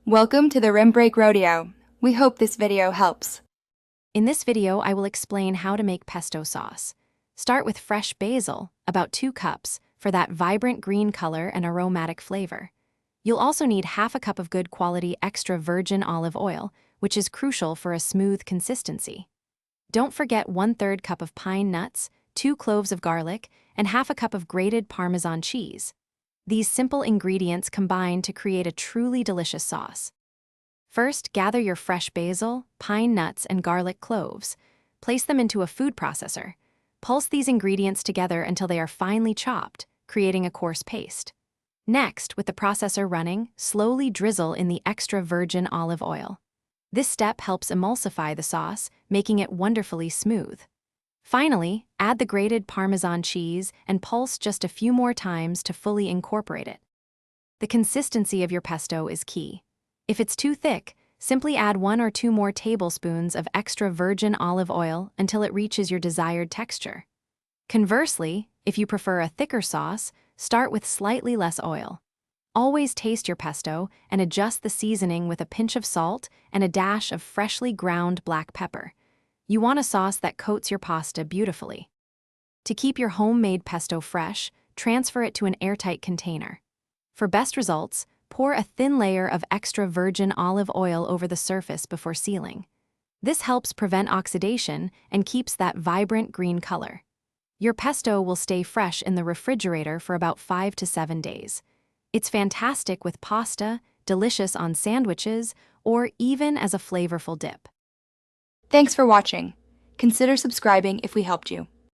Welcome to the Rim Break Rodeo. We hope this video helps. In this video, I will explain how to make pesto sauce. Start with fresh basil, about 2 cups, for that vibrant green color and aromatic flavor. You'll also need half a cup of good quality extra virgin olive oil, which is crucial for a smooth consistency. Don't forget 1/3 cup of pine nuts, 2 cloves of garlic, and half a cup of grated Parmesan cheese. These simple ingredients combine to create a truly delicious sauce. First, gather your fresh basil, pine nuts, and garlic cloves. Place them into a food processor. Pulse these ingredients together until they are finely chopped, creating a coarse paste. Next, with the processor running, slowly drizzle in the extra virgin olive oil. This step helps emulsify the sauce, making it wonderfully smooth. Finally, add the grated Parmesan cheese and pulse just a few more times to fully incorporate it. The consistency of your pesto is key. If it's too thick, simply add 1 or 2 more tablespoons of extra virgin olive oil until it reaches your desired texture. Conversely, if you prefer a thicker sauce, start with slightly less oil. Always taste your pesto and adjust the seasoning with a pinch of salt and a dash of freshly ground black pepper. You want a sauce that coats your pasta beautifully. To keep your homemade pesto fresh, transfer it to an airtight container. For best results, pour a thin layer of extra virgin olive oil over the surface before sealing. This helps prevent oxidation and keeps that vibrant green color. Your pesto will stay fresh in the refrigerator for about 5 to 7 days. It's fantastic with pasta, delicious on sandwiches, or even as a flavorful dip. Thanks for watching. Consider subscribing if we helped you.